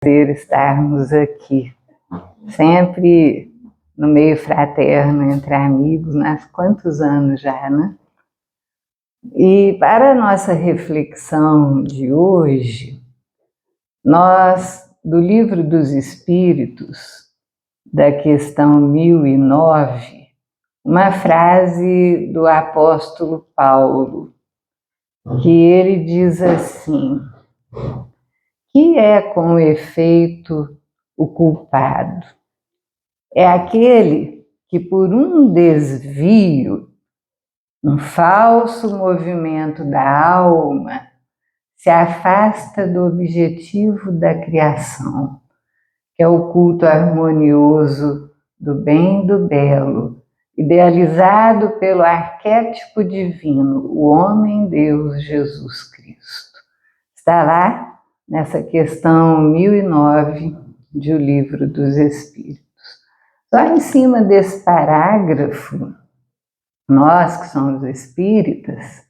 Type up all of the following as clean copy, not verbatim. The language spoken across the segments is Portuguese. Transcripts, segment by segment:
prazer estarmos aqui, sempre no meio fraterno, entre amigos, há quantos anos já, né? E para a nossa reflexão de hoje, nós, do Livro dos Espíritos, da questão 1009, uma frase do apóstolo Paulo, que ele diz assim: que é com efeito o culpado? É aquele que por um desvio, um falso movimento da alma, se afasta do objetivo da criação, que é o culto harmonioso do bem e do belo, idealizado pelo arquétipo divino, o homem-deus Jesus Cristo. Está lá nessa questão 1009 de O Livro dos Espíritos. Só em cima desse parágrafo, nós que somos espíritas,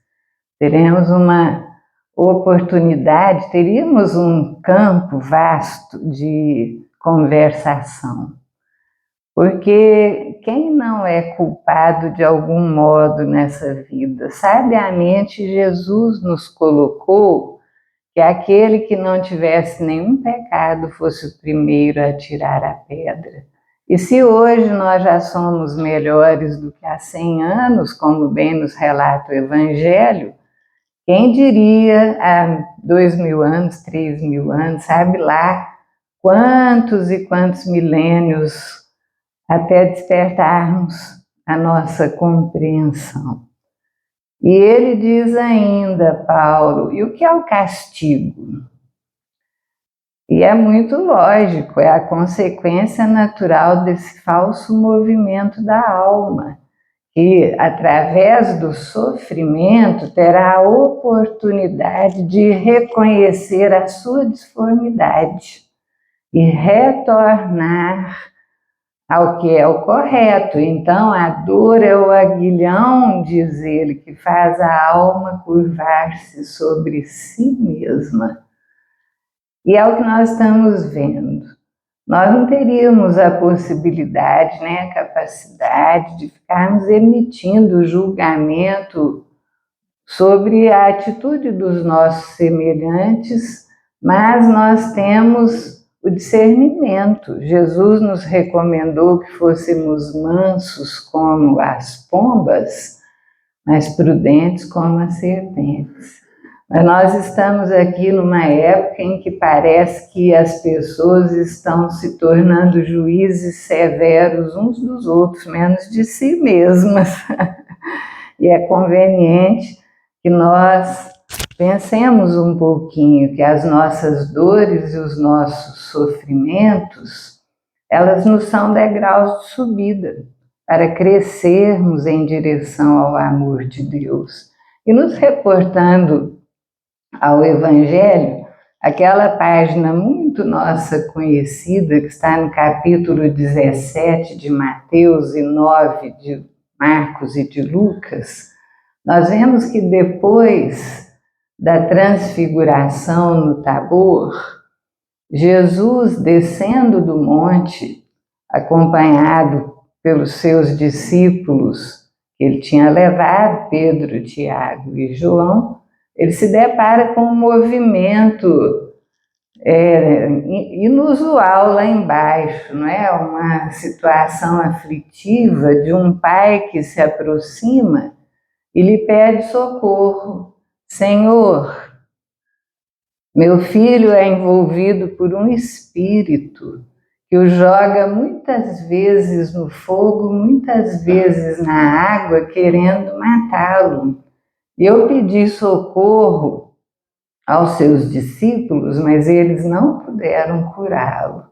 teremos uma oportunidade, teríamos um campo vasto de conversação. Porque quem não é culpado de algum modo nessa vida? Sabiamente Jesus nos colocou que aquele que não tivesse nenhum pecado fosse o primeiro a tirar a pedra. E se hoje nós já somos melhores do que há 100 anos, como bem nos relata o Evangelho, quem diria há 2000 anos, 3000 anos, sabe lá quantos e quantos milênios até despertarmos a nossa compreensão. E ele diz ainda, Paulo, e o que é o castigo? E é muito lógico, é a consequência natural desse falso movimento da alma, que através do sofrimento terá a oportunidade de reconhecer a sua disformidade e retornar ao que é o correto. Então, a dor é o aguilhão, diz ele, que faz a alma curvar-se sobre si mesma. E é o que nós estamos vendo. Nós não teríamos a possibilidade, a capacidade de ficarmos emitindo julgamento sobre a atitude dos nossos semelhantes, mas nós temos o discernimento. Jesus nos recomendou que fôssemos mansos como as pombas, mas prudentes como as serpentes. Mas nós estamos aqui numa época em que parece que as pessoas estão se tornando juízes severos uns dos outros, menos de si mesmas. E é conveniente que nós pensemos um pouquinho que as nossas dores e os nossos sofrimentos, elas nos são degraus de subida para crescermos em direção ao amor de Deus. E nos reportando ao Evangelho, aquela página muito nossa conhecida, que está no capítulo 17 de Mateus e 9 de Marcos e de Lucas, nós vemos que depois da transfiguração no Tabor, Jesus descendo do monte, acompanhado pelos seus discípulos, que ele tinha levado, Pedro, Tiago e João, ele se depara com um movimento inusual lá embaixo, não é? Uma situação aflitiva de um pai que se aproxima e lhe pede socorro. Senhor, meu filho é envolvido por um espírito que o joga muitas vezes no fogo, muitas vezes na água, querendo matá-lo. Eu pedi socorro aos seus discípulos, mas eles não puderam curá-lo,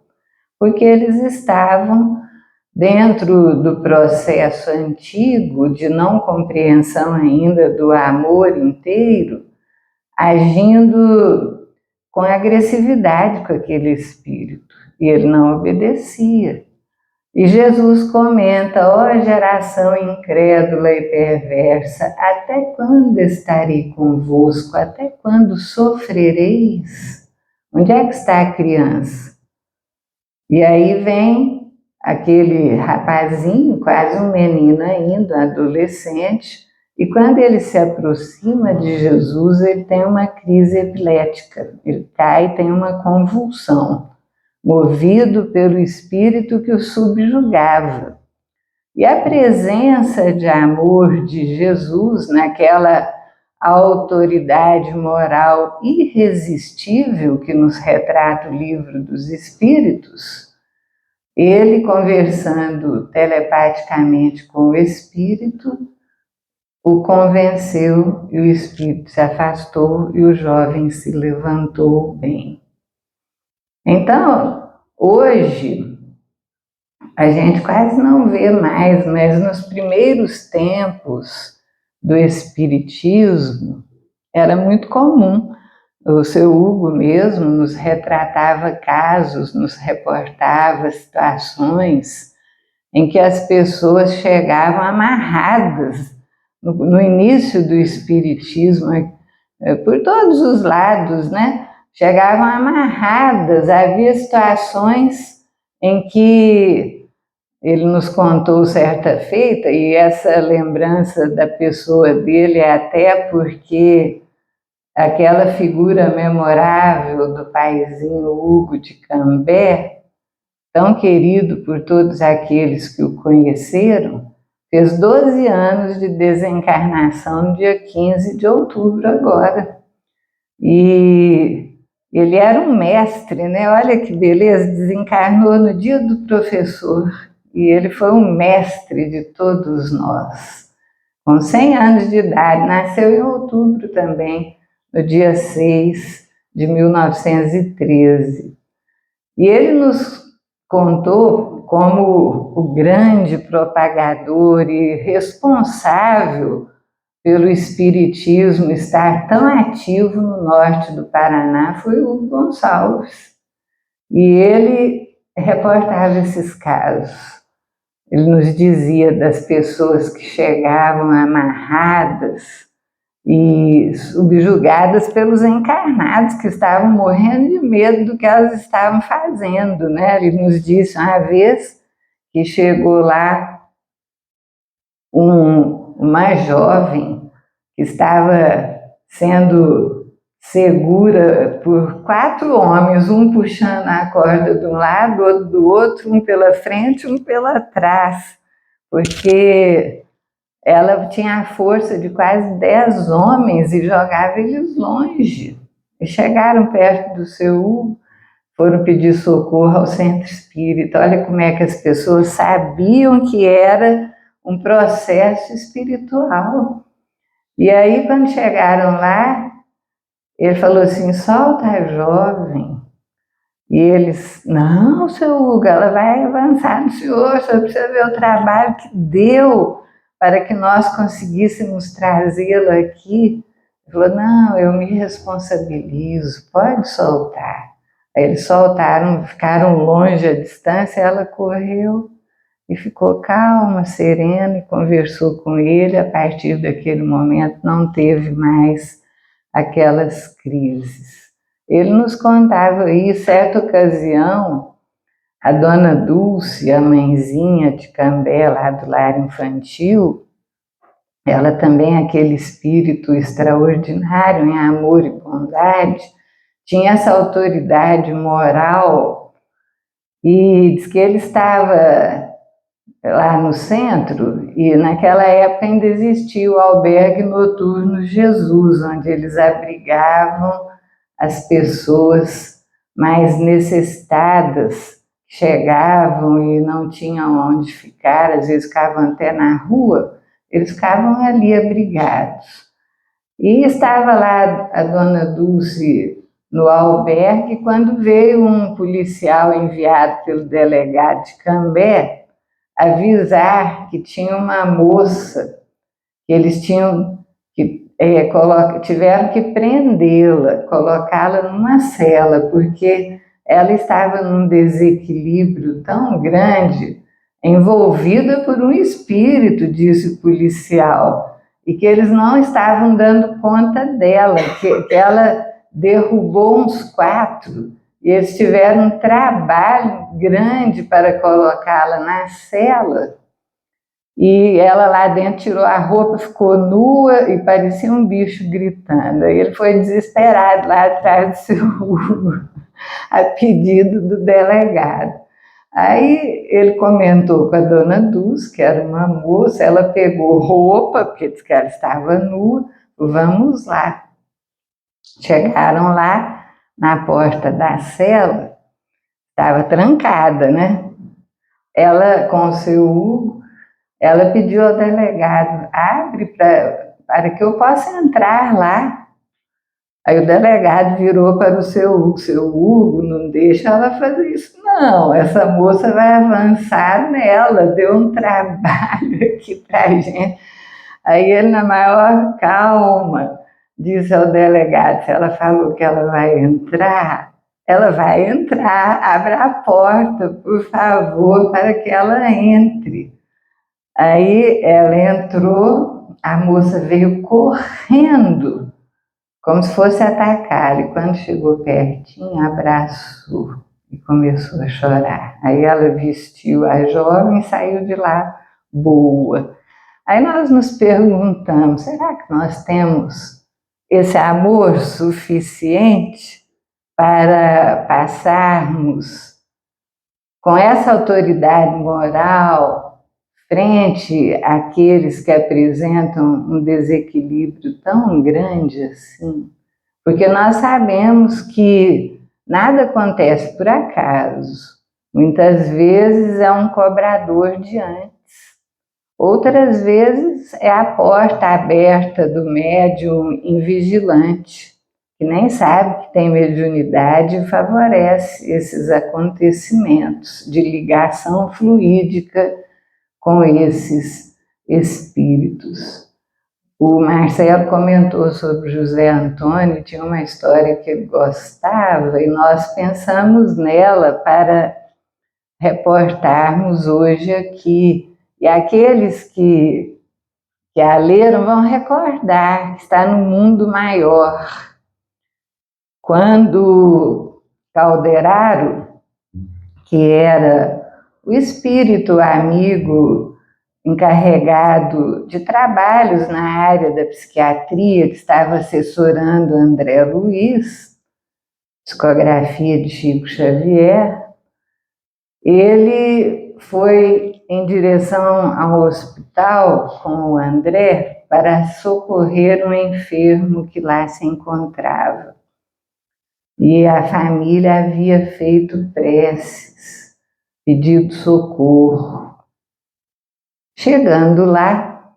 porque eles estavam dentro do processo antigo de não compreensão ainda do amor inteiro, agindo com agressividade com aquele espírito, e ele não obedecia. E Jesus comenta: ó geração incrédula e perversa, até quando estarei convosco? Até quando sofrereis? Onde é que está a criança? E aí vem aquele rapazinho, quase um menino ainda, um adolescente, e quando ele se aproxima de Jesus, ele tem uma crise epilética, ele cai e tem uma convulsão, movido pelo espírito que o subjugava. E a presença de amor de Jesus, naquela autoridade moral irresistível que nos retrata o livro dos Espíritos, ele conversando telepaticamente com o Espírito, o convenceu e o Espírito se afastou e o jovem se levantou bem. Então, hoje, a gente quase não vê mais, mas nos primeiros tempos do Espiritismo era muito comum. O seu Hugo mesmo nos retratava casos, nos reportava situações em que as pessoas chegavam amarradas no início do Espiritismo, por todos os lados, né? Chegavam amarradas, havia situações em que ele nos contou certa feita, e essa lembrança da pessoa dele é até porque aquela figura memorável do paizinho Hugo de Cambé, tão querido por todos aqueles que o conheceram, fez 12 anos de desencarnação no dia 15 de outubro agora. E ele era um mestre, né? Olha que beleza, desencarnou no dia do professor. E ele foi um mestre de todos nós. Com 100 anos de idade, nasceu em outubro também, no dia 6 de 1913. E ele nos contou como o grande propagador e responsável pelo espiritismo estar tão ativo no norte do Paraná foi o Hugo Gonçalves. E ele reportava esses casos. Ele nos dizia das pessoas que chegavam amarradas e subjugadas pelos encarnados que estavam morrendo de medo do que elas estavam fazendo, né? Ele nos disse uma vez que chegou lá uma jovem que estava sendo segura por 4 homens, um puxando a corda de um lado, outro do outro, um pela frente, um pela trás, porque ela tinha a força de quase 10 homens e jogava eles longe. E chegaram perto do seu Hugo, foram pedir socorro ao centro espírita. Olha como é que as pessoas sabiam que era um processo espiritual. E aí, quando chegaram lá, ele falou assim, solta a jovem. E eles, não, seu Hugo, ela vai avançar no senhor, só precisa ver o trabalho que deu para que nós conseguíssemos trazê-la aqui. Ele falou, não, eu me responsabilizo, pode soltar. Aí eles soltaram, ficaram longe à distância, ela correu e ficou calma, serena, e conversou com ele. A partir daquele momento não teve mais aquelas crises. Ele nos contava aí, certa ocasião, a dona Dulce, a mãezinha de Cambé, lá do lar infantil, ela também, aquele espírito extraordinário em amor e bondade, tinha essa autoridade moral, e diz que ele estava lá no centro, e naquela época ainda existia o albergue noturno Jesus, onde eles abrigavam as pessoas mais necessitadas, chegavam e não tinham onde ficar, às vezes ficavam até na rua, eles ficavam ali abrigados. E estava lá a dona Dulce no albergue, quando veio um policial enviado pelo delegado de Cambé avisar que tinha uma moça que eles tinham que tiveram que prendê-la, colocá-la numa cela, porque ela estava num desequilíbrio tão grande, envolvida por um espírito, disse o policial, e que eles não estavam dando conta dela, que ela derrubou uns 4, e eles tiveram um trabalho grande para colocá-la na cela, e ela lá dentro tirou a roupa, ficou nua e parecia um bicho gritando. Aí ele foi desesperado lá atrás do seu Hugo, a pedido do delegado. Aí ele comentou com a dona Dulce, que era uma moça, ela pegou roupa, porque disse que ela estava nua, vamos lá. Chegaram lá, na porta da cela, estava trancada, né? Ela, com o seu Hugo, ela pediu ao delegado, abre para que eu possa entrar lá. Aí o delegado virou para o seu Hugo, não deixa ela fazer isso, não. Essa moça vai avançar nela, deu um trabalho aqui para a gente. Aí ele, na maior calma, disse ao delegado, se ela falou que ela vai entrar, abra a porta, por favor, para que ela entre. Aí ela entrou, a moça veio correndo, como se fosse atacá-la, e quando chegou pertinho, abraçou e começou a chorar. Aí ela vestiu a jovem e saiu de lá boa. Aí nós nos perguntamos, será que nós temos esse amor suficiente para passarmos com essa autoridade moral frente àqueles que apresentam um desequilíbrio tão grande assim? Porque nós sabemos que nada acontece por acaso. Muitas vezes é um cobrador de antes. Outras vezes é a porta aberta do médium invigilante, que nem sabe que tem mediunidade e favorece esses acontecimentos de ligação fluídica com esses espíritos. O Marcelo comentou sobre José Antônio, tinha uma história que ele gostava, e nós pensamos nela para reportarmos hoje aqui. E aqueles que a leram vão recordar que está no mundo maior. Quando Calderaro, que era o espírito amigo encarregado de trabalhos na área da psiquiatria, que estava assessorando André Luiz, psicografia de Chico Xavier, ele foi em direção ao hospital com o André para socorrer um enfermo que lá se encontrava. E a família havia feito preces, pedido socorro. Chegando lá,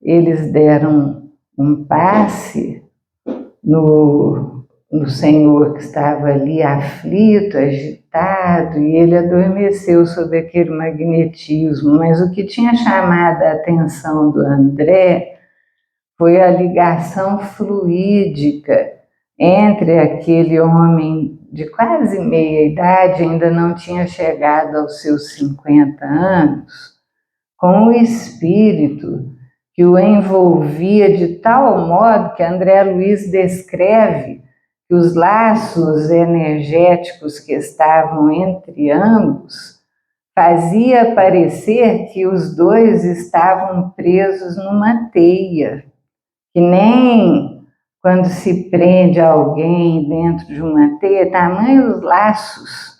eles deram um passe no senhor que estava ali aflito, agitado, e ele adormeceu sob aquele magnetismo. Mas o que tinha chamado a atenção do André foi a ligação fluídica entre aquele homem de quase meia idade, ainda não tinha chegado aos seus 50 anos, com o espírito que o envolvia de tal modo que André Luiz descreve que os laços energéticos que estavam entre ambos fazia parecer que os dois estavam presos numa teia, que nem quando se prende alguém dentro de uma teia, tamanhos laços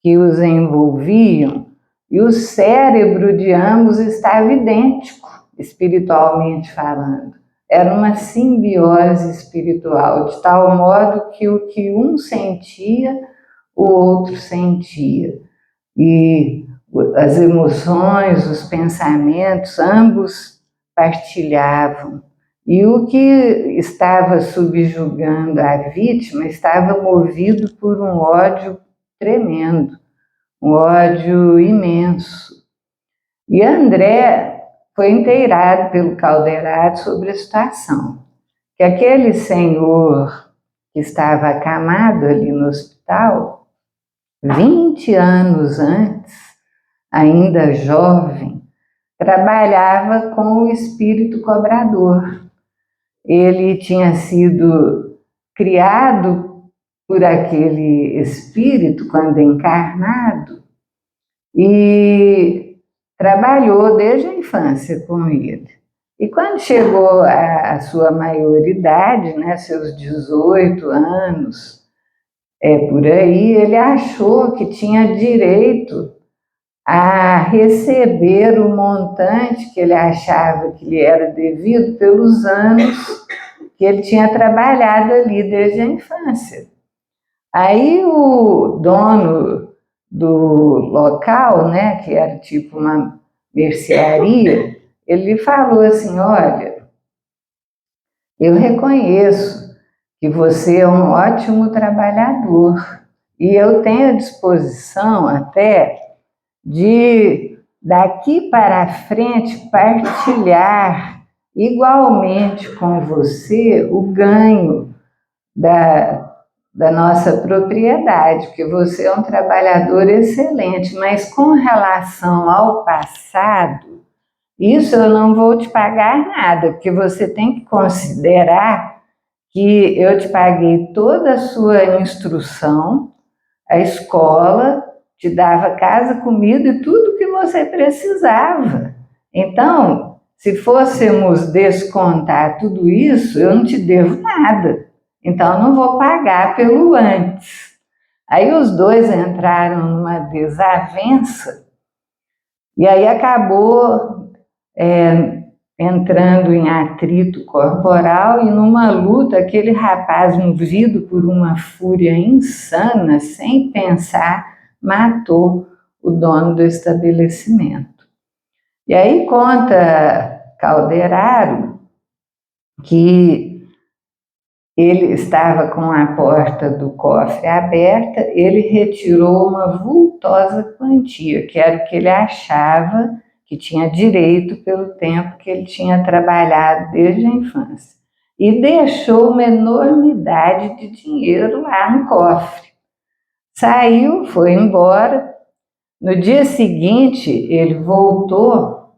que os envolviam, e o cérebro de ambos estava idêntico, espiritualmente falando. Era uma simbiose espiritual, de tal modo que o que um sentia, o outro sentia. E as emoções, os pensamentos, ambos partilhavam. E o que estava subjugando a vítima estava movido por um ódio tremendo, um ódio imenso. E André foi inteirado pelo Calderaro sobre a situação, que aquele senhor que estava acamado ali no hospital, 20 anos antes, ainda jovem, trabalhava com o espírito cobrador. ele tinha sido criado por aquele espírito quando encarnado e trabalhou desde a infância com ele. E quando chegou à sua maioridade, né, seus 18 anos, por aí, ele achou que tinha direito a receber o montante que ele achava que lhe era devido pelos anos que ele tinha trabalhado ali desde a infância. Aí o dono do local, né, que era tipo uma mercearia, ele falou assim: olha, eu reconheço que você é um ótimo trabalhador e eu tenho a disposição até de daqui para frente partilhar igualmente com você o ganho da nossa propriedade, porque você é um trabalhador excelente, mas com relação ao passado, isso eu não vou te pagar nada, porque você tem que considerar que eu te paguei toda a sua instrução, a escola te dava casa, comida e tudo que você precisava. Então, se fôssemos descontar tudo isso, eu não te devo nada. Então, eu não vou pagar pelo antes. Aí os dois entraram numa desavença e aí acabou entrando em atrito corporal e numa luta, aquele rapaz, movido por uma fúria insana, sem pensar, matou o dono do estabelecimento. E aí conta Calderaro que ele estava com a porta do cofre aberta, ele retirou uma vultosa quantia, que era o que ele achava que tinha direito pelo tempo que ele tinha trabalhado desde a infância. E deixou uma enormidade de dinheiro lá no cofre. Saiu, foi embora. No dia seguinte, ele voltou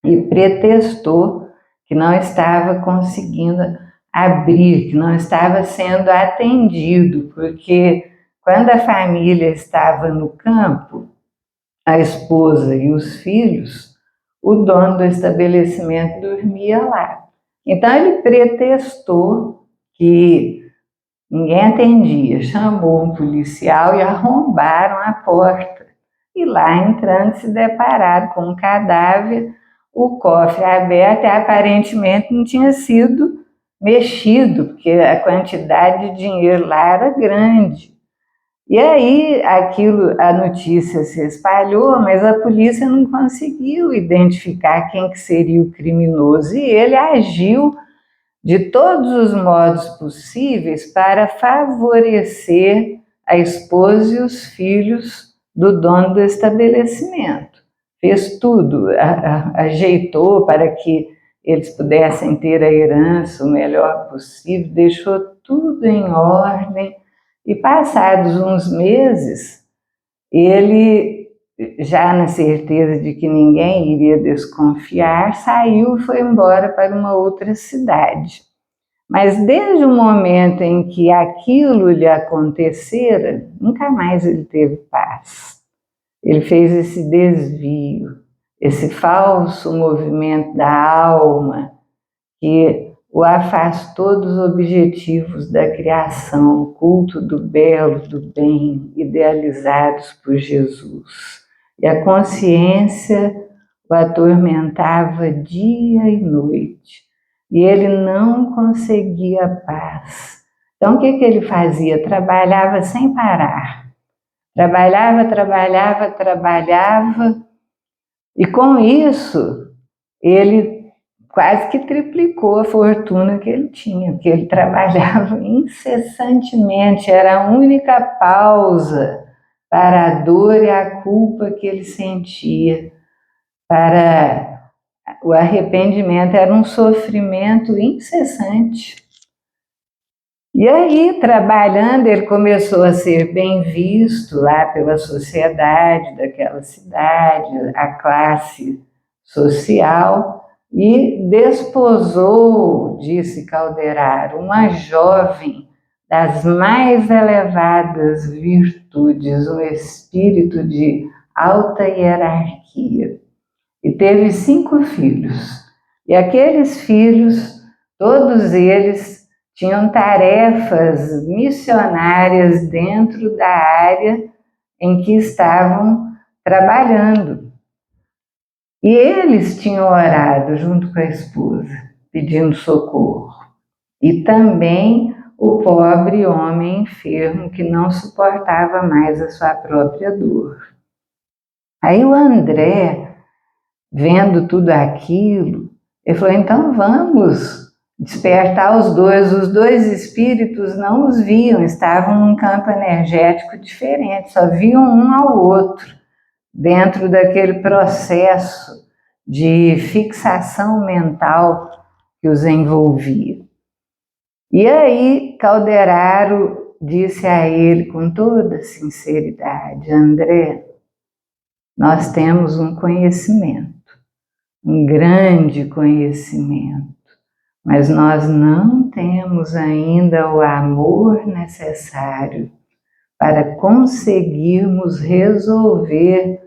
e pretextou que não estava conseguindo abrir, que não estava sendo atendido, porque quando a família estava no campo, a esposa e os filhos, o dono do estabelecimento dormia lá. Então ele pretextou que ninguém atendia, chamou um policial e arrombaram a porta. E lá entrando se depararam com um cadáver, o cofre aberto e aparentemente não tinha sido mexido, porque a quantidade de dinheiro lá era grande. E aí a notícia se espalhou, mas a polícia não conseguiu identificar quem que seria o criminoso. E ele agiu de todos os modos possíveis para favorecer a esposa e os filhos do dono do estabelecimento. Fez tudo, ajeitou para que eles pudessem ter a herança o melhor possível, deixou tudo em ordem. E passados uns meses, ele, já na certeza de que ninguém iria desconfiar, saiu e foi embora para uma outra cidade. Mas desde o momento em que aquilo lhe acontecera, nunca mais ele teve paz. Ele fez esse desvio, esse falso movimento da alma que o afastou dos objetivos da criação, o culto do belo, do bem, idealizados por Jesus. E a consciência o atormentava dia e noite, e ele não conseguia paz. Então, o que ele fazia? Trabalhava sem parar. Trabalhava, e com isso, ele quase que triplicou a fortuna que ele tinha, porque ele trabalhava incessantemente, era a única pausa para a dor e a culpa que ele sentia, para o arrependimento, era um sofrimento incessante. E aí, trabalhando, ele começou a ser bem visto lá pela sociedade daquela cidade, a classe social. e desposou, disse Calderaro, uma jovem das mais elevadas virtudes, um espírito de alta hierarquia. E teve 5 filhos. E aqueles filhos, todos eles tinham tarefas missionárias dentro da área em que estavam trabalhando. E eles tinham orado junto com a esposa, pedindo socorro. E também o pobre homem enfermo que não suportava mais a sua própria dor. Aí o André, vendo tudo aquilo, ele falou, então vamos despertar os dois espíritos não os viam, estavam num campo energético diferente, só viam um ao outro, dentro daquele processo de fixação mental que os envolvia. E aí Calderaro disse a ele com toda sinceridade, André, nós temos um conhecimento, um grande conhecimento, mas nós não temos ainda o amor necessário para conseguirmos resolver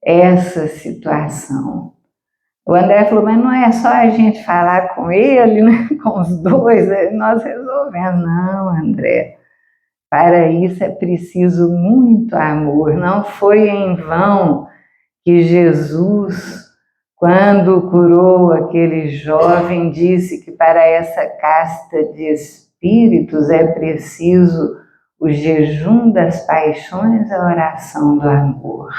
essa situação. O André falou, mas não é só a gente falar com ele, né? Com os dois, nós resolvemos. Não, André, para isso é preciso muito amor. Não foi em vão que Jesus, quando curou aquele jovem, disse que para essa casta de espíritos é preciso o jejum das paixões e a oração do amor.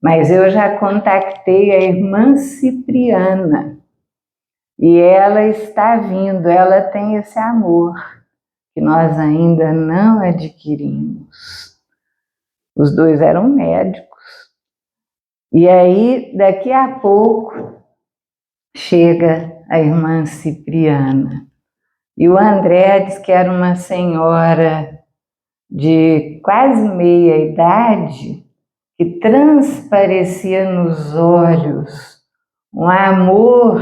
Mas eu já contactei a irmã Cipriana e ela está vindo, ela tem esse amor que nós ainda não adquirimos. Os dois eram médicos. E aí, daqui a pouco, chega a irmã Cipriana. E o André diz que era uma senhora de quase meia idade, que transparecia nos olhos um amor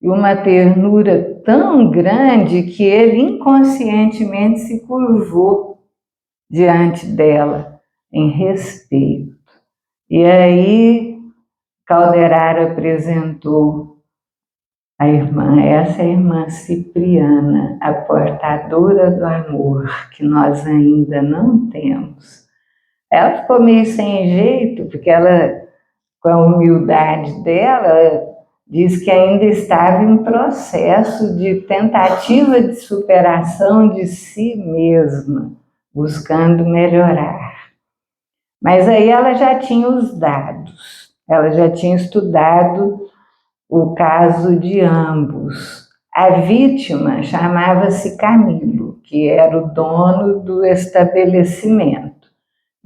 e uma ternura tão grande que ele inconscientemente se curvou diante dela, em respeito. E aí Calderaro apresentou a irmã, essa é a irmã Cipriana, a portadora do amor que nós ainda não temos. Ela ficou meio sem jeito, porque ela, com a humildade dela, diz que ainda estava em processo de tentativa de superação de si mesma, buscando melhorar. Mas aí ela já tinha os dados, ela já tinha estudado o caso de ambos. A vítima chamava-se Camilo, que era o dono do estabelecimento.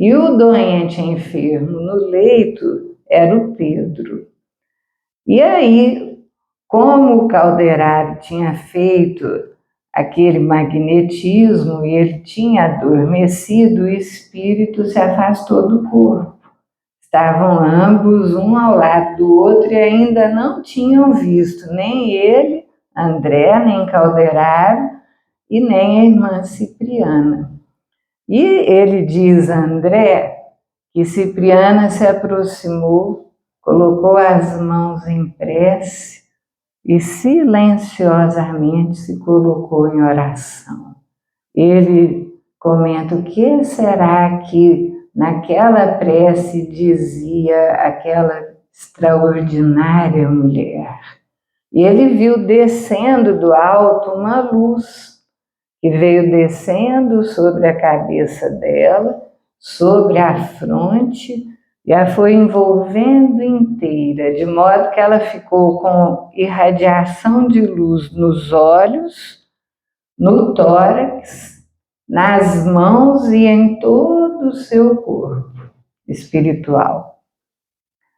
E o doente enfermo no leito era o Pedro. E aí, como o Calderaro tinha feito aquele magnetismo e ele tinha adormecido, o espírito se afastou do corpo. Estavam ambos um ao lado do outro e ainda não tinham visto nem ele, André, nem Calderaro e nem a irmã Cipriana. E ele diz a André que Cipriana se aproximou, colocou as mãos em prece e silenciosamente se colocou em oração. Ele comenta o que será que naquela prece dizia aquela extraordinária mulher. E ele viu descendo do alto uma luz que veio descendo sobre a cabeça dela, sobre a fronte, e a foi envolvendo inteira, de modo que ela ficou com irradiação de luz nos olhos, no tórax, nas mãos e em todo o seu corpo espiritual.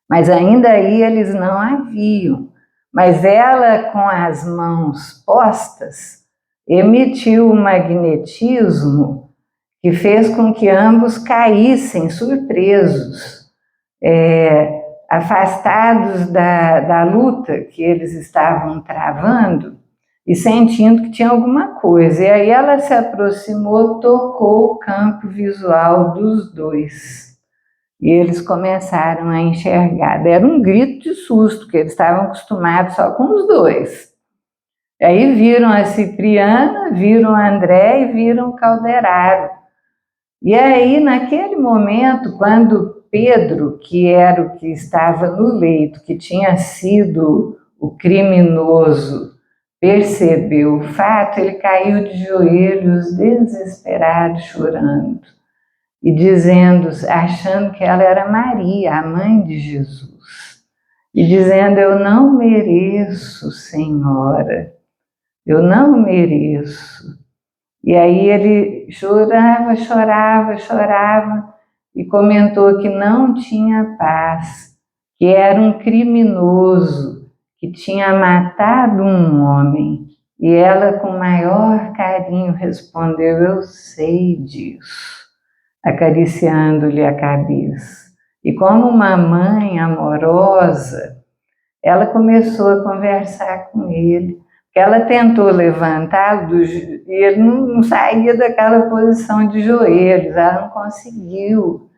Mas ainda aí eles não a viam, mas ela com as mãos postas, emitiu um magnetismo que fez com que ambos caíssem surpresos. afastados da luta que eles estavam travando e sentindo que tinha alguma coisa. E aí ela se aproximou, tocou o campo visual dos dois. E eles começaram a enxergar. Deram um grito de susto, porque eles estavam acostumados só com os dois. Aí viram a Cipriana, viram a André e viram o Calderaro. E aí, naquele momento, quando Pedro, que era o que estava no leito, que tinha sido o criminoso, percebeu o fato, ele caiu de joelhos, desesperado, chorando, e dizendo, achando que ela era Maria, a mãe de Jesus, e dizendo: eu não mereço, Senhora, eu não mereço. E aí ele chorava, chorava, chorava e comentou que não tinha paz, que era um criminoso, que tinha matado um homem. E ela, com maior carinho, respondeu: eu sei disso, acariciando-lhe a cabeça. E como uma mãe amorosa, ela começou a conversar com ele. Ela tentou levantá-lo e ele não saía daquela posição de joelhos, ela não conseguiu.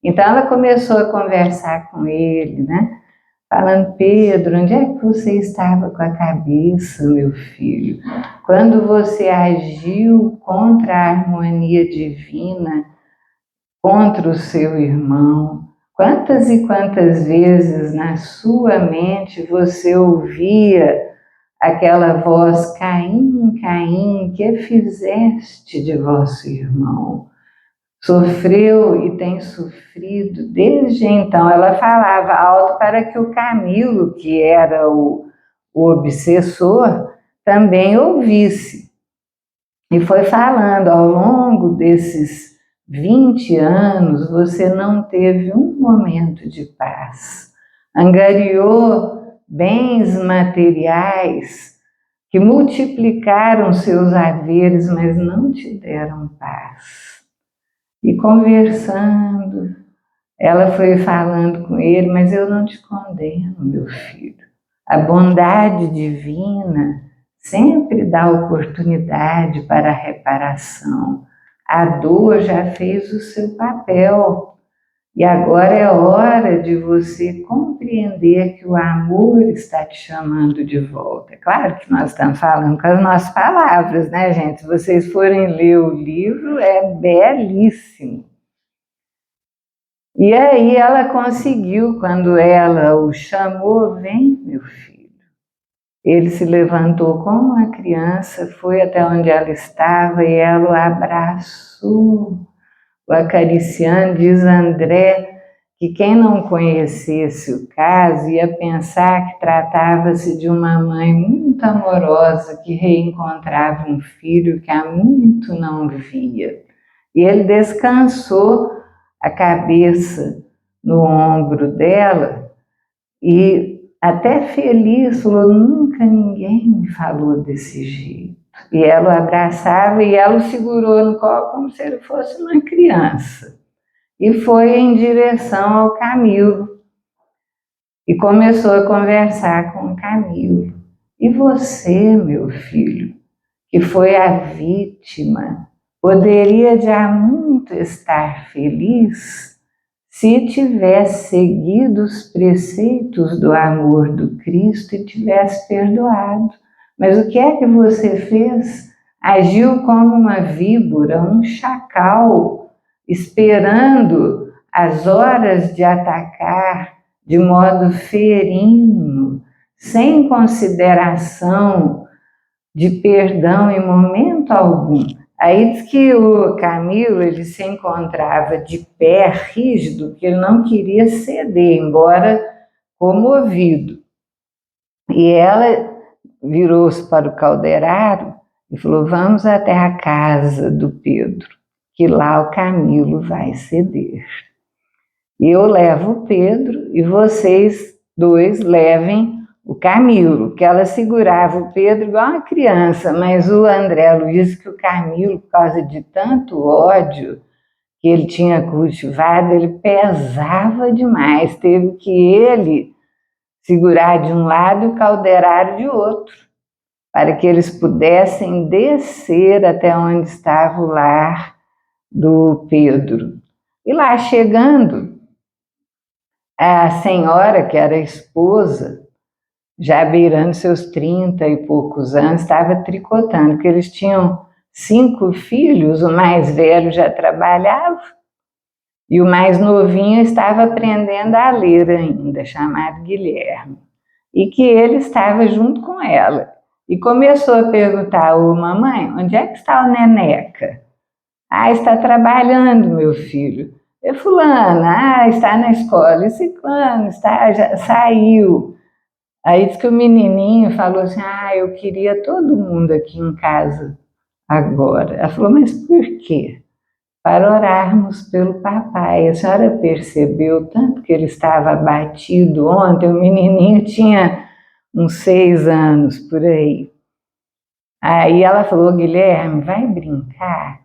Então ela começou a conversar com ele, né? Falando: Pedro, onde é que você estava com a cabeça, meu filho? Quando você agiu contra a harmonia divina, contra o seu irmão, quantas e quantas vezes na sua mente você ouvia aquela voz: Caim, Caim, que fizeste de vosso irmão? Sofreu e tem sofrido desde então. Ela falava alto para que o Camilo, que era o obsessor, também ouvisse. E foi falando: ao longo desses 20 anos, você não teve um momento de paz. Angariou bens materiais que multiplicaram seus haveres, mas não te deram paz. E conversando, ela foi falando com ele: mas eu não te condeno, meu filho. A bondade divina sempre dá oportunidade para a reparação. A dor já fez o seu papel. E agora é hora de você compreender que o amor está te chamando de volta. É claro que nós estamos falando com as nossas palavras, né, gente? Se vocês forem ler o livro, é belíssimo. E aí ela conseguiu, quando ela o chamou: vem, meu filho. Ele se levantou como uma criança, foi até onde ela estava e ela o abraçou, o acariciando. Diz André que quem não conhecesse o caso ia pensar que tratava-se de uma mãe muito amorosa que reencontrava um filho que há muito não via. E ele descansou a cabeça no ombro dela e, até feliz, falou: nunca ninguém me falou desse jeito. E ela o abraçava e ela o segurou no colo como se ele fosse uma criança. E foi em direção ao Camilo e começou a conversar com o Camilo. E você, meu filho, que foi a vítima, poderia de há muito estar feliz se tivesse seguido os preceitos do amor do Cristo e tivesse perdoado. Mas o que é que você fez? Agiu como uma víbora, um chacal, esperando as horas de atacar de modo ferino, sem consideração de perdão em momento algum. Aí diz que o Camilo, ele se encontrava de pé, rígido, que ele não queria ceder, embora comovido. E ela virou-se para o Calderaro e falou: vamos até a casa do Pedro, que lá o Camilo vai ceder. E eu levo o Pedro e vocês dois levem o Camilo, que ela segurava o Pedro igual uma criança, mas o André Luiz, que o Camilo, por causa de tanto ódio que ele tinha cultivado, ele pesava demais, teve que ele segurar de um lado e o calderário de outro, para que eles pudessem descer até onde estava o lar do Pedro. E lá chegando, a senhora, que era a esposa, já beirando seus 30 e poucos anos, estava tricotando, porque eles tinham 5 filhos, o mais velho já trabalhava, e o mais novinho estava aprendendo a ler ainda, chamado Guilherme. E que ele estava junto com ela. E começou a perguntar: ô mamãe, onde é que está o Neneca? Ah, está trabalhando, meu filho. E fulana, está na escola. E ciclano, já saiu. Aí diz que o menininho falou assim: eu queria todo mundo aqui em casa agora. Ela falou: mas por quê? Para orarmos pelo papai. A senhora percebeu tanto que ele estava abatido ontem? O menininho tinha uns 6 anos por aí. Aí ela falou: Guilherme, vai brincar?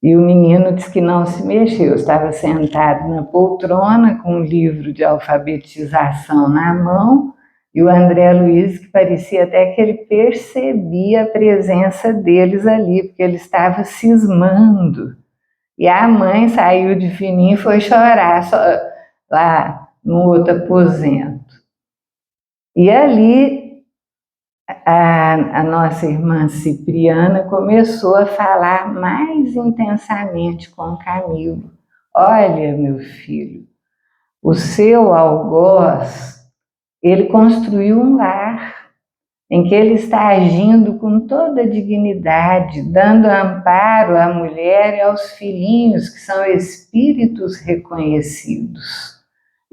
E o menino disse que não se mexeu, estava sentado na poltrona com um livro de alfabetização na mão, e o André Luiz, que parecia até que ele percebia a presença deles ali, porque ele estava cismando. E a mãe saiu de fininho e foi chorar lá no outro aposento. E ali a nossa irmã Cipriana começou a falar mais intensamente com Camilo. Olha, meu filho, o seu algoz, ele construiu um lar em que ele está agindo com toda a dignidade, dando amparo à mulher e aos filhinhos, que são espíritos reconhecidos.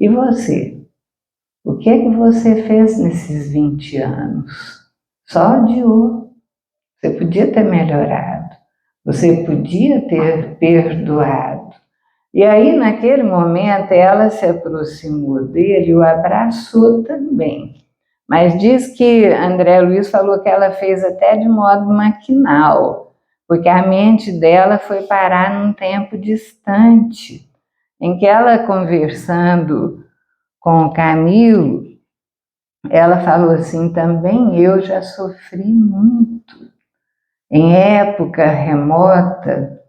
E você? O que é que você fez nesses 20 anos? Só odiou. Você podia ter melhorado. Você podia ter perdoado. E aí, naquele momento, ela se aproximou dele e o abraçou também. Mas diz que André Luiz falou que ela fez até de modo maquinal, porque a mente dela foi parar num tempo distante, em que ela, conversando com o Camilo, ela falou assim: também eu já sofri muito. Em época remota,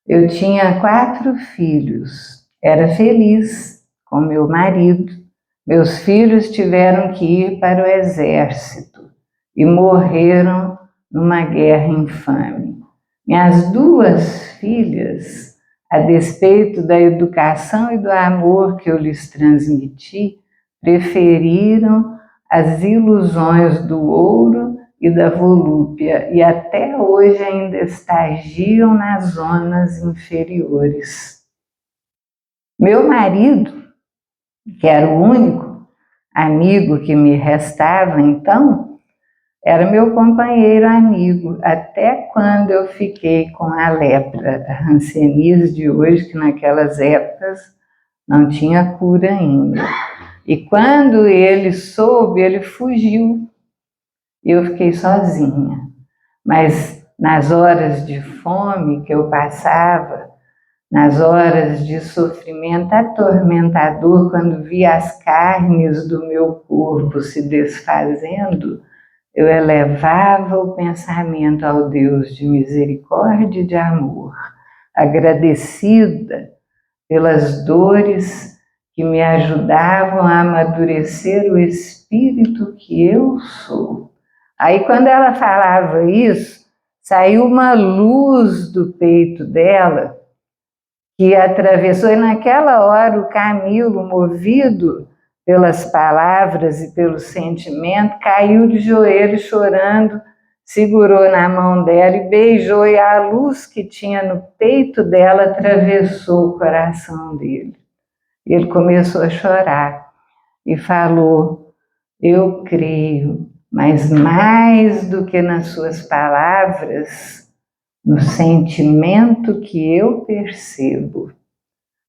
eu tinha 4 filhos, era feliz com meu marido. Meus filhos tiveram que ir para o exército e morreram numa guerra infame. Minhas 2 filhas, a despeito da educação e do amor que eu lhes transmiti, preferiram as ilusões do ouro e da volúpia, e até hoje ainda estagiam nas zonas inferiores. Meu marido, que era o único amigo que me restava então, era meu companheiro amigo, até quando eu fiquei com a lepra, a hanseníase de hoje, que naquelas épocas não tinha cura ainda. E quando ele soube, ele fugiu. Eu fiquei sozinha. Mas nas horas de fome que eu passava, nas horas de sofrimento atormentador, quando via as carnes do meu corpo se desfazendo, eu elevava o pensamento ao Deus de misericórdia e de amor, agradecida pelas dores que me ajudavam a amadurecer o espírito que eu sou. Aí, quando ela falava isso, saiu uma luz do peito dela, que atravessou, e naquela hora o Camilo, movido pelas palavras e pelo sentimento, caiu de joelhos chorando, segurou na mão dela e beijou, e a luz que tinha no peito dela atravessou o coração dele. Ele começou a chorar e falou: eu creio, mas mais do que nas suas palavras, no sentimento que eu percebo.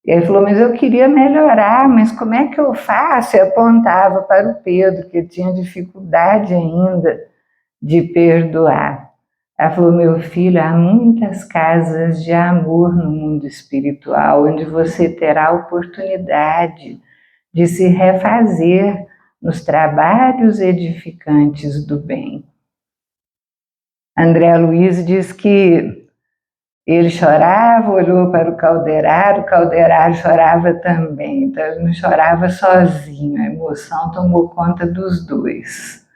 E ele falou: mas eu queria melhorar, mas como é que eu faço? E apontava para o Pedro, que tinha dificuldade ainda de perdoar. Ela falou: meu filho, há muitas casas de amor no mundo espiritual, onde você terá a oportunidade de se refazer nos trabalhos edificantes do bem. André Luiz diz que ele chorava, olhou para o calderário chorava também, então ele não chorava sozinho, a emoção tomou conta dos dois.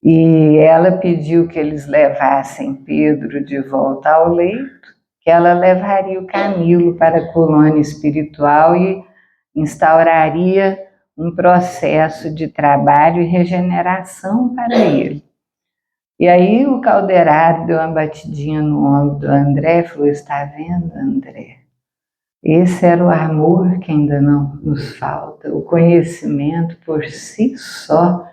E ela pediu que eles levassem Pedro de volta ao leito, que ela levaria o Camilo para a colônia espiritual e instauraria um processo de trabalho e regeneração para ele. E aí o calderário deu uma batidinha no ombro do André e falou: está vendo, André? Esse era o amor que ainda não nos falta. O conhecimento por si só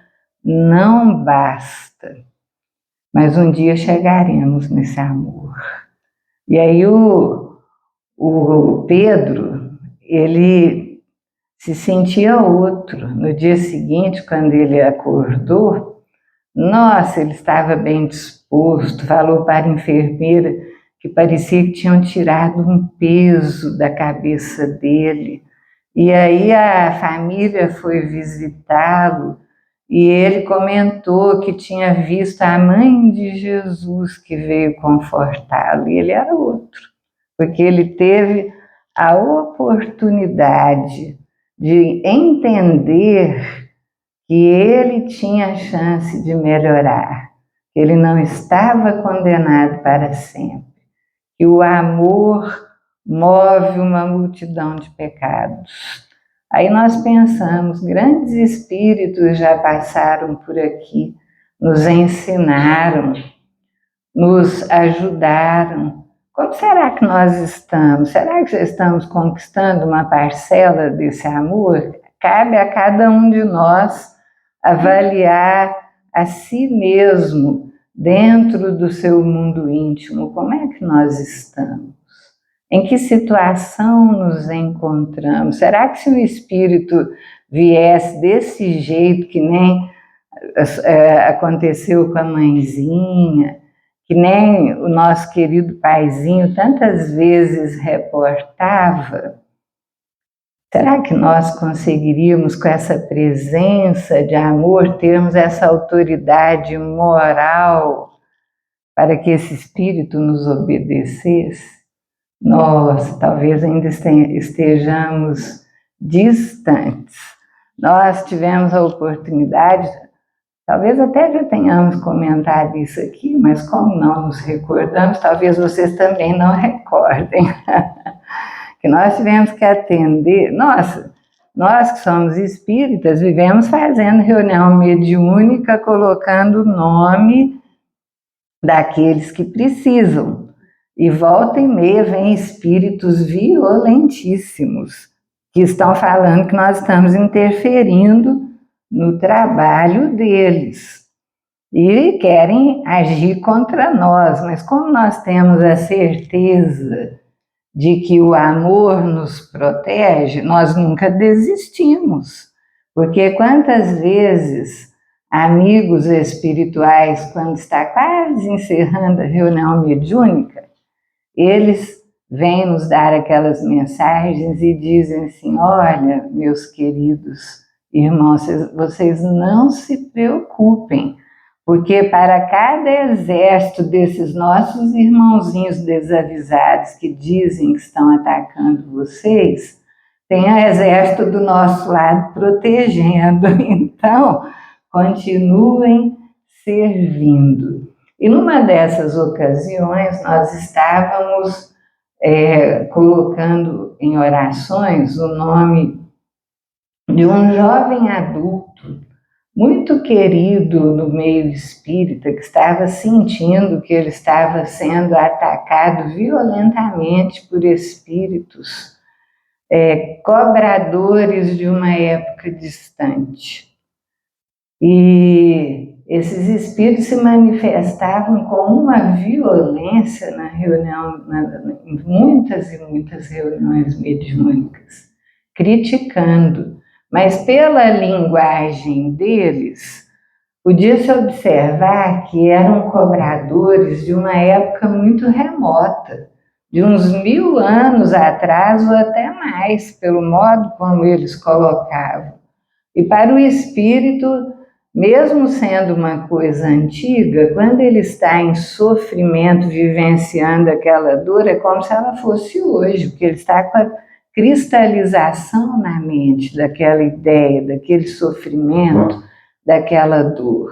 não basta. Mas um dia chegaremos nesse amor. E aí o Pedro, ele se sentia outro. No dia seguinte, quando ele acordou, nossa, ele estava bem disposto, falou para a enfermeira que parecia que tinham tirado um peso da cabeça dele. E aí a família foi visitá-lo e ele comentou que tinha visto a mãe de Jesus que veio confortá-lo, e ele era outro, porque ele teve a oportunidade de entender que ele tinha a chance de melhorar, que ele não estava condenado para sempre, que o amor move uma multidão de pecados. Aí nós pensamos, grandes espíritos já passaram por aqui, nos ensinaram, nos ajudaram. Como será que nós estamos? Será que já estamos conquistando uma parcela desse amor? Cabe a cada um de nós avaliar a si mesmo dentro do seu mundo íntimo. Como é que nós estamos? Em que situação nos encontramos? Será que se o espírito viesse desse jeito, que nem aconteceu com a mãezinha, que nem o nosso querido paizinho tantas vezes reportava, será que nós conseguiríamos, com essa presença de amor, termos essa autoridade moral para que esse espírito nos obedecesse? Nós talvez ainda estejamos distantes. Nós tivemos a oportunidade, talvez até já tenhamos comentado isso aqui, mas como não nos recordamos, talvez vocês também não recordem, que nós tivemos que atender. Nossa, nós que somos espíritas, vivemos fazendo reunião mediúnica, colocando o nome daqueles que precisam. E volta e meia vem espíritos violentíssimos que estão falando que nós estamos interferindo no trabalho deles e querem agir contra nós. Mas como nós temos a certeza de que o amor nos protege, nós nunca desistimos. Porque quantas vezes amigos espirituais, quando está quase encerrando a reunião mediúnica, eles vêm nos dar aquelas mensagens e dizem assim: olha, meus queridos irmãos, vocês não se preocupem, porque para cada exército desses nossos irmãozinhos desavisados que dizem que estão atacando vocês, tem o exército do nosso lado protegendo. Então, continuem servindo. E numa dessas ocasiões, nós estávamos colocando em orações o nome de um jovem adulto, muito querido no meio espírita, que estava sentindo que ele estava sendo atacado violentamente por espíritos cobradores de uma época distante. E esses espíritos se manifestavam com uma violência na reunião, em muitas e muitas reuniões mediúnicas, criticando. Mas pela linguagem deles, podia-se observar que eram cobradores de uma época muito remota, de uns 1000 anos atrás ou até mais, pelo modo como eles colocavam. E para o espírito, mesmo sendo uma coisa antiga, quando ele está em sofrimento, vivenciando aquela dor, é como se ela fosse hoje, porque ele está com a cristalização na mente daquela ideia, daquele sofrimento, daquela dor.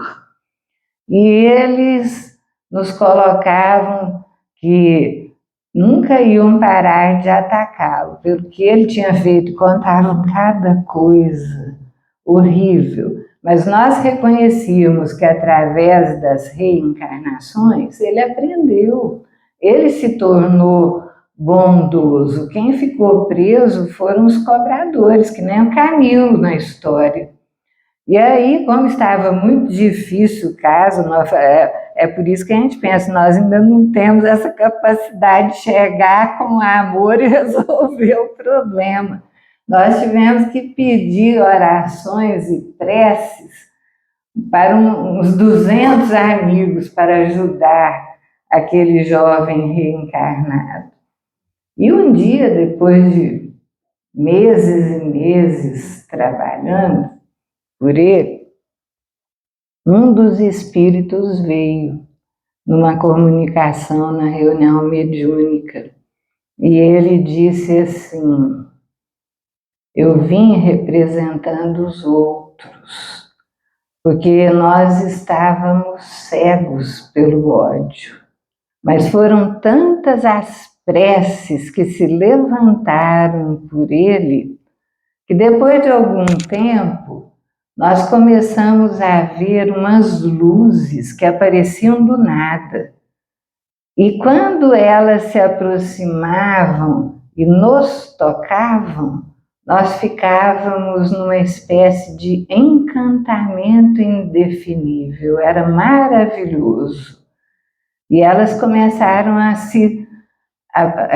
E eles nos colocavam que nunca iam parar de atacá-lo, pelo que ele tinha feito, contavam cada coisa horrível. Mas nós reconhecíamos que através das reencarnações ele aprendeu, ele se tornou bondoso. Quem ficou preso foram os cobradores, que nem o Camilo na história. E aí, como estava muito difícil o caso, é por isso que a gente pensa, nós ainda não temos essa capacidade de chegar com amor e resolver o problema. Nós tivemos que pedir orações e preces para uns 200 amigos para ajudar aquele jovem reencarnado. E um dia, depois de meses e meses trabalhando por ele, um dos espíritos veio numa comunicação na reunião mediúnica e ele disse assim: eu vim representando os outros, porque nós estávamos cegos pelo ódio, mas foram tantas as preces que se levantaram por ele, que depois de algum tempo, nós começamos a ver umas luzes que apareciam do nada. E quando elas se aproximavam e nos tocavam, nós ficávamos numa espécie de encantamento indefinível, era maravilhoso. E elas começaram a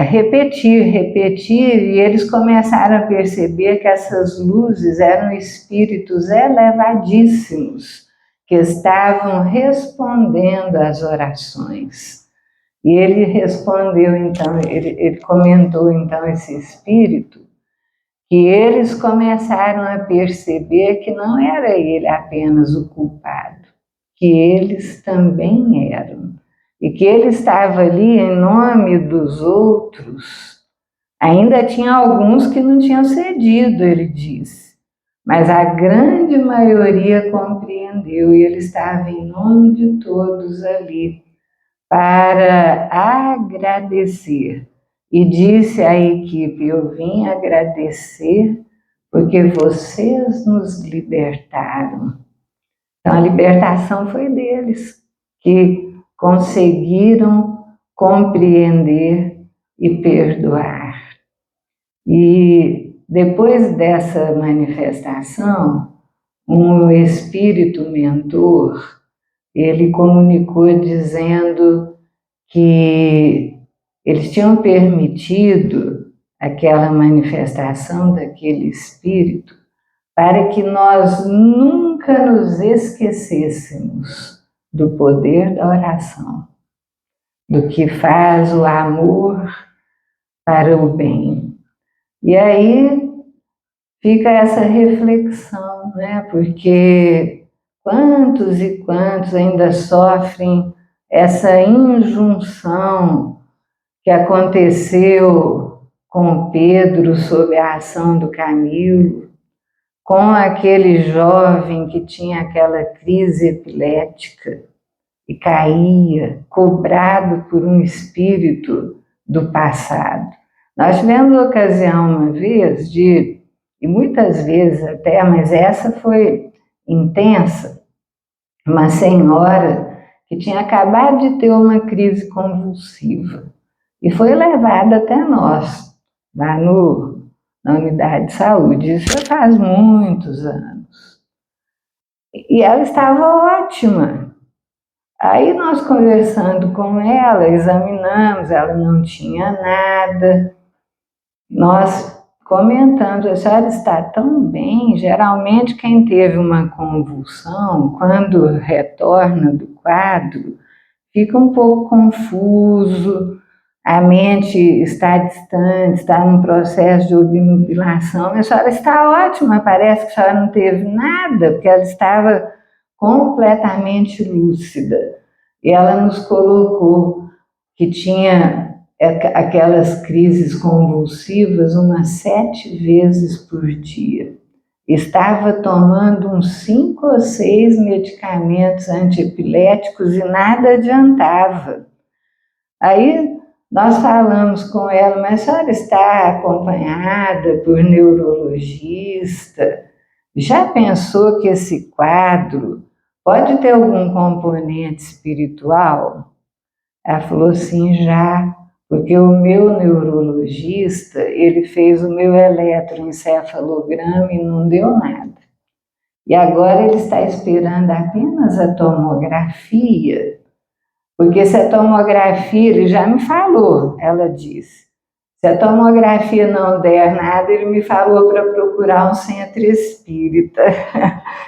repetir, e eles começaram a perceber que essas luzes eram espíritos elevadíssimos que estavam respondendo às orações. E ele respondeu então, ele comentou então esse espírito, que eles começaram a perceber que não era ele apenas o culpado, que eles também eram. E que ele estava ali em nome dos outros. Ainda tinha alguns que não tinham cedido, ele disse, mas a grande maioria compreendeu e ele estava em nome de todos ali para agradecer. E disse à equipe: eu vim agradecer porque vocês nos libertaram. Então a libertação foi deles, que conseguiram compreender e perdoar. E depois dessa manifestação, um espírito mentor, ele comunicou dizendo que eles tinham permitido aquela manifestação daquele espírito para que nós nunca nos esquecêssemos do poder da oração, do que faz o amor para o bem. E aí fica essa reflexão, né? Porque quantos e quantos ainda sofrem essa injunção que aconteceu com Pedro sob a ação do Camilo, com aquele jovem que tinha aquela crise epilética e caía, cobrado por um espírito do passado. Nós tivemos ocasião uma vez e muitas vezes até, mas essa foi intensa, uma senhora que tinha acabado de ter uma crise convulsiva e foi levada até nós, lá na unidade de saúde. Isso já faz muitos anos. E ela estava ótima. Aí nós conversando com ela, examinamos, ela não tinha nada. Nós comentando: a senhora está tão bem. Geralmente quem teve uma convulsão, quando retorna do quadro, fica um pouco confuso, a mente está distante, está num processo de obnubilação. A senhora está ótima, parece que a senhora não teve nada, porque ela estava completamente lúcida. E ela nos colocou que tinha aquelas crises convulsivas umas 7 vezes por dia. Estava tomando uns 5 ou 6 medicamentos antiepiléticos e nada adiantava. Aí nós falamos com ela: mas a senhora está acompanhada por neurologista? Já pensou que esse quadro pode ter algum componente espiritual? Ela falou: sim, já, porque o meu neurologista, ele fez o meu eletroencefalograma e não deu nada. E agora ele está esperando apenas a tomografia, porque se a tomografia, ele já me falou, ela disse, se a tomografia não der nada, ele me falou para procurar um centro espírita.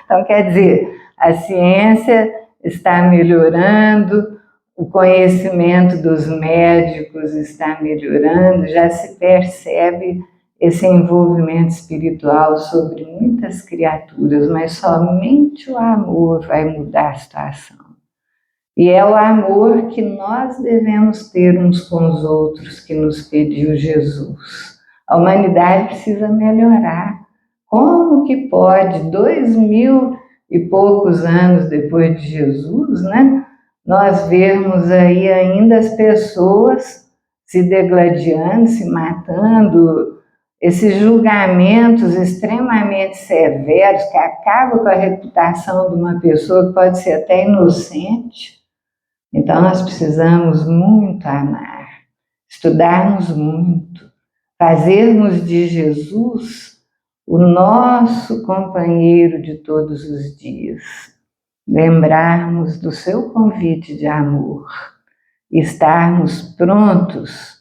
Então, quer dizer, a ciência está melhorando, o conhecimento dos médicos está melhorando, já se percebe esse envolvimento espiritual sobre muitas criaturas, mas somente o amor vai mudar a situação. E é o amor que nós devemos ter uns com os outros que nos pediu Jesus. A humanidade precisa melhorar. Como que pode, 2000 e poucos anos depois de Jesus, né, nós vermos aí ainda as pessoas se degladiando, se matando, esses julgamentos extremamente severos que acabam com a reputação de uma pessoa que pode ser até inocente. Então nós precisamos muito amar, estudarmos muito, fazermos de Jesus o nosso companheiro de todos os dias, lembrarmos do seu convite de amor, estarmos prontos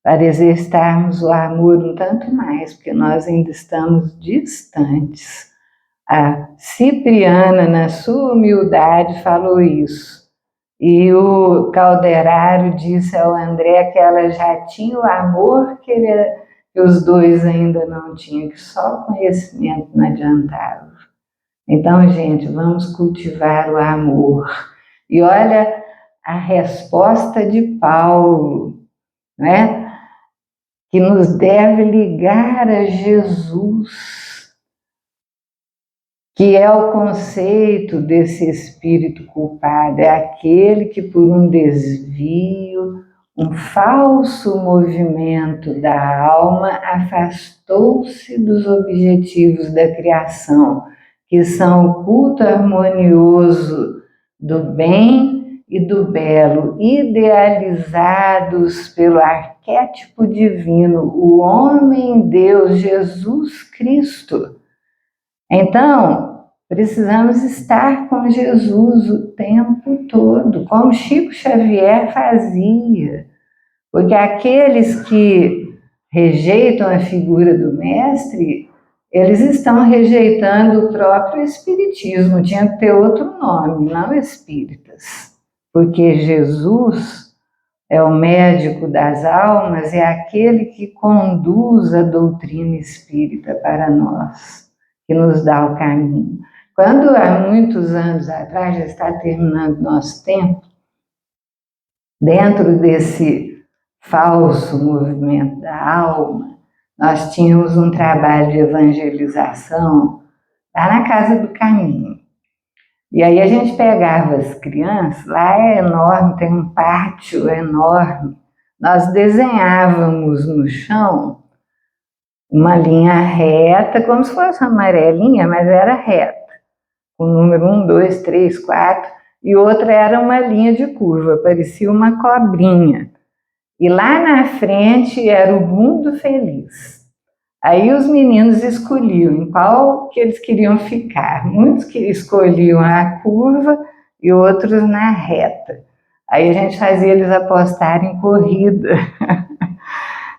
para exercitarmos o amor um tanto mais, porque nós ainda estamos distantes. A Cipriana, na sua humildade, falou isso. E o Calderaro disse ao André que ela já tinha o amor que os dois ainda não tinham, que só conhecimento não adiantava. Então, gente, vamos cultivar o amor. E olha a resposta de Paulo, né? Que nos deve ligar a Jesus, que é o conceito desse espírito culpado, é aquele que por um desvio, um falso movimento da alma, afastou-se dos objetivos da criação, que são o culto harmonioso do bem e do belo, idealizados pelo arquétipo divino, o homem-deus Jesus Cristo. Então, precisamos estar com Jesus o tempo todo, como Chico Xavier fazia, porque aqueles que rejeitam a figura do mestre, eles estão rejeitando o próprio espiritismo, tinha que ter outro nome, não espíritas, porque Jesus é o médico das almas, é aquele que conduz a doutrina espírita para nós, que nos dá o caminho. Quando há muitos anos atrás, já está terminando nosso tempo, dentro desse falso movimento da alma, nós tínhamos um trabalho de evangelização lá na Casa do Caminho. E aí a gente pegava as crianças, lá é enorme, tem um pátio enorme, nós desenhávamos no chão uma linha reta, como se fosse uma amarelinha, mas era reta, com o número 1, 2, 3, 4, e outra era uma linha de curva, parecia uma cobrinha. E lá na frente era o mundo feliz. Aí os meninos escolhiam em qual que eles queriam ficar. Muitos que escolhiam a curva e outros na reta. Aí a gente fazia eles apostarem em corrida.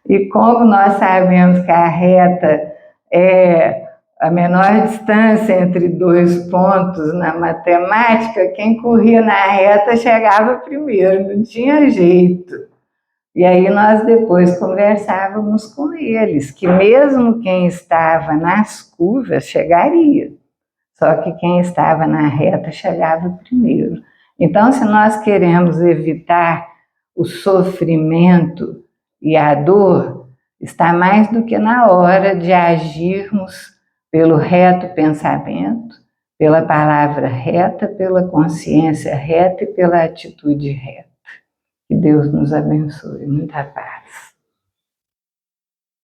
E como nós sabemos que a reta é a menor distância entre dois pontos na matemática, quem corria na reta chegava primeiro, não tinha jeito. E aí nós depois conversávamos com eles, que mesmo quem estava nas curvas chegaria, só que quem estava na reta chegava primeiro. Então, se nós queremos evitar o sofrimento e a dor, está mais do que na hora de agirmos pelo reto pensamento, pela palavra reta, pela consciência reta e pela atitude reta. Que Deus nos abençoe. Muita paz.